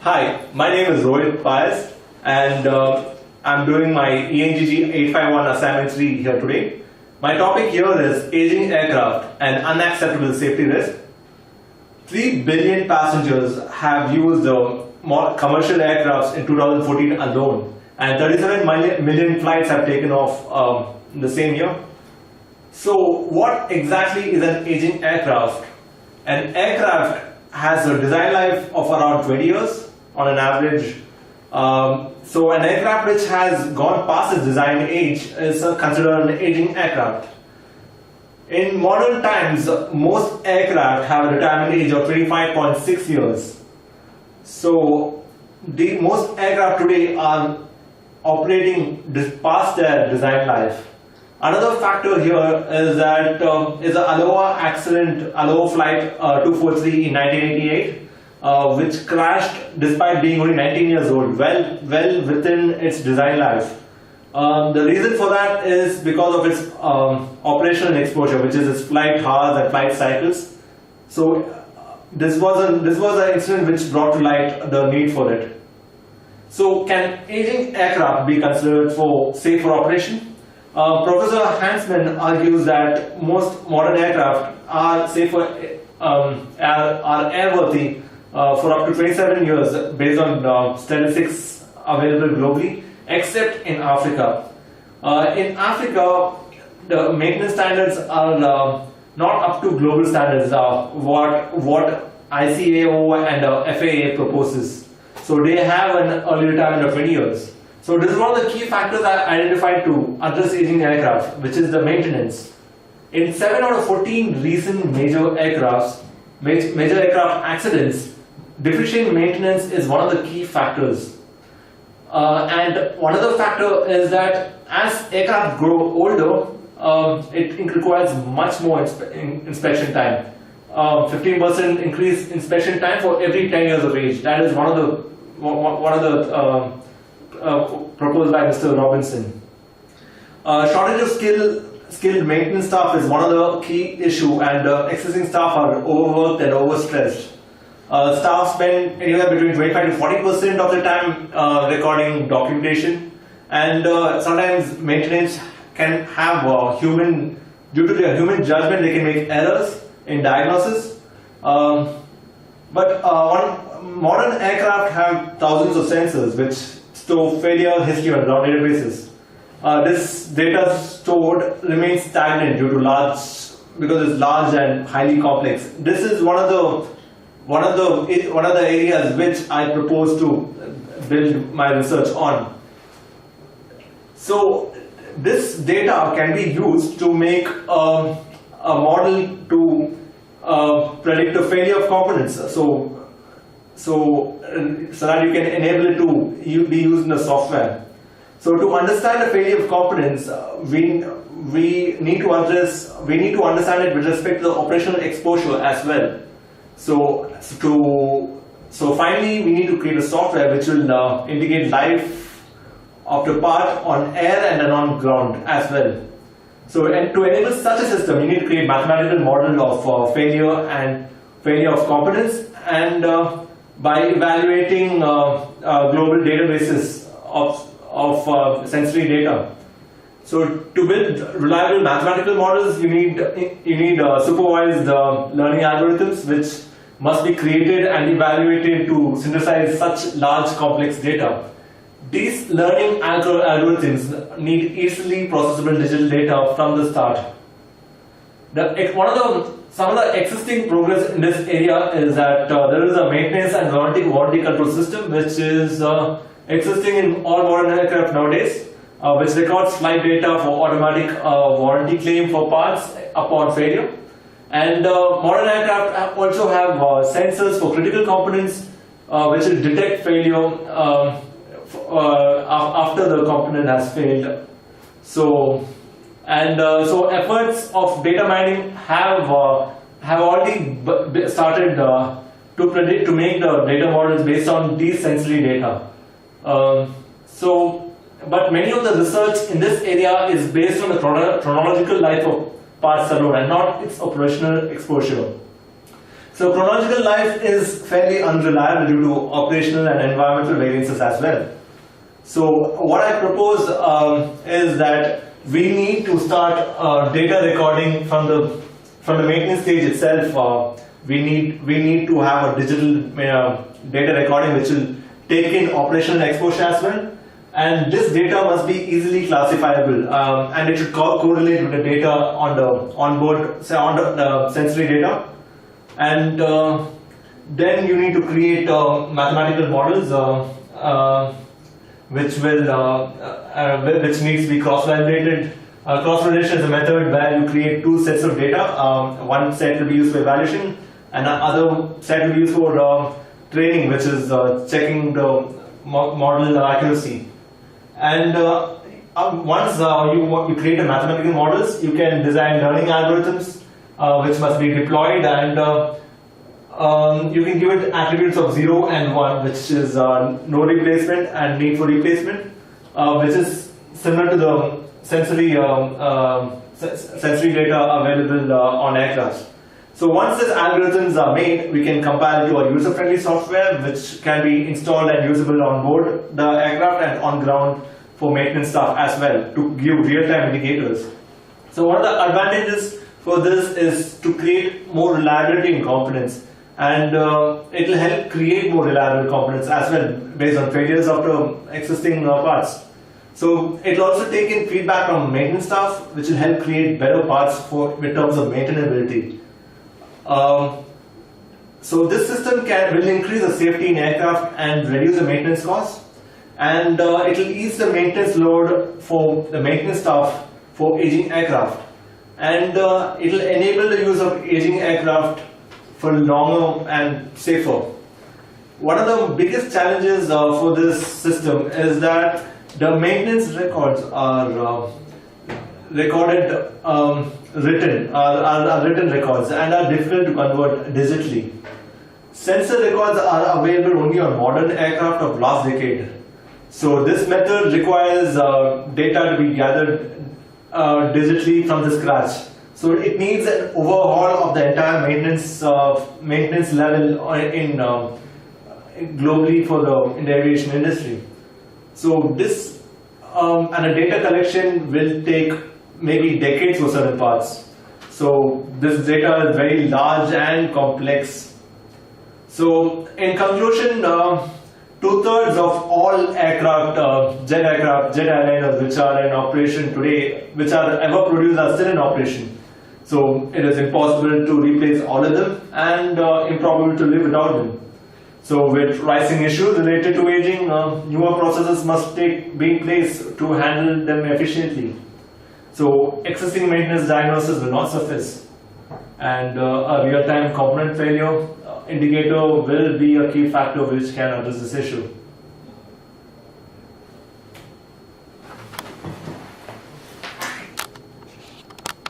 Hi, my name is Rohit Pias and I'm doing my ENGG 851 assignment 3 here today. My topic here is aging aircraft and unacceptable safety risk. 3 billion passengers have used commercial aircrafts in 2014 alone, and 37 million flights have taken off in the same year. So what exactly is an aging aircraft? An aircraft has a design life of around 20 years on an average. So an aircraft which has gone past its design age is considered an aging aircraft. In modern times, most aircraft have a retirement age of 25.6 years. So most aircraft today are operating past their design life. Another factor here is that is the Aloha accident, Aloha flight 243 in 1988, which crashed despite being only 19 years old, well within its design life. The reason for that is because of its operational exposure, which is its flight hours and flight cycles. So this was an incident which brought to light the need for it. So can aging aircraft be considered for safe for operation? Professor Hansman argues that most modern aircraft are safer, are airworthy for up to 27 years based on statistics available globally, except in Africa. In Africa, the maintenance standards are not up to global standards, what ICAO and FAA proposes. So they have an early retirement of 20 years. So this is one of the key factors I identified to address aging aircraft, which is the maintenance. In 7 out of 14 recent major aircraft accidents, deficient maintenance is one of the key factors. And one other factor is that as aircraft grow older, it requires much more inspection time. 15% increase inspection time for every 10 years of age. That is one of the proposed by Mr. Robinson. Shortage of skilled maintenance staff is one of the key issue, and existing staff are overworked and overstressed. Staff spend anywhere between 25 to 40% of the time recording documentation, and sometimes maintenance can have due to their human judgment, they can make errors in diagnosis. But modern aircraft have thousands of sensors which store failure history on ground databases. This data stored remains stagnant because it's large and highly complex. This is one of the areas which I propose to build my research on. So this data can be used to make a model to predict the failure of components. So that you can enable it to be used in the software. So to understand the failure of components, we need to understand it with respect to the operational exposure as well. So finally, we need to create a software which will indicate life of the part on air and on ground as well. So to enable such a system, you need to create mathematical model of failure of components, and by evaluating global databases of sensory data. So to build reliable mathematical models, you need supervised learning algorithms which must be created and evaluated to synthesize such large complex data. These learning algorithms need easily processable digital data from the start. Some of the existing progress in this area is that there is a maintenance and warranty control system which is existing in all modern aircraft nowadays, which records flight data for automatic warranty claim for parts upon failure. And modern aircraft also have sensors for critical components which will detect failure after the component has failed. So efforts of data mining have already started to make the data models based on these sensory data. But many of the research in this area is based on the chronological life of parts alone and not its operational exposure. So chronological life is fairly unreliable due to operational and environmental variances as well. So what I propose is that we need to start data recording from the maintenance stage itself. We need to have a digital data recording which will take in operational exposure as well. And this data must be easily classifiable, and it should correlate with the data on the onboard, say on the sensory data. And then you need to create mathematical models which needs to be cross-validated. Cross-validation is a method where you create two sets of data. One set will be used for evaluation, and another set will be used for training, which is checking the model accuracy. And once you create a mathematical models, you can design learning algorithms which must be deployed, and you can give it attributes of 0 and 1, which is no replacement and need for replacement, which is similar to the sensory data available on aircraft. So once these algorithms are made, we can compile it to a user-friendly software which can be installed and usable on board the aircraft and on ground for maintenance staff as well, to give real-time indicators. So one of the advantages for this is to create more reliability in components, and it will help create more reliable components as well based on failures of the existing parts. So it will also take in feedback from maintenance staff, which will help create better parts in terms of maintainability. So this system will increase the safety in aircraft and reduce the maintenance costs, and it will ease the maintenance load for the maintenance staff for aging aircraft, and it will enable the use of aging aircraft for longer and safer. One of the biggest challenges for this system is that the maintenance records are written records and are difficult to convert digitally. Sensor records are available only on modern aircraft of last decade. So this method requires data to be gathered digitally from the scratch. So it needs an overhaul of the entire maintenance level in globally in the aviation industry. So this and a data collection will take maybe decades for certain parts. So this data is very large and complex. So in conclusion, 2/3 of all aircraft, jet airliners which are in operation today, which are ever produced, are still in operation. So it is impossible to replace all of them, and improbable to live without them. So with rising issues related to aging, newer processes must be in place to handle them efficiently. So existing maintenance diagnosis will not suffice, and a real-time component failure indicator will be a key factor which can address this issue.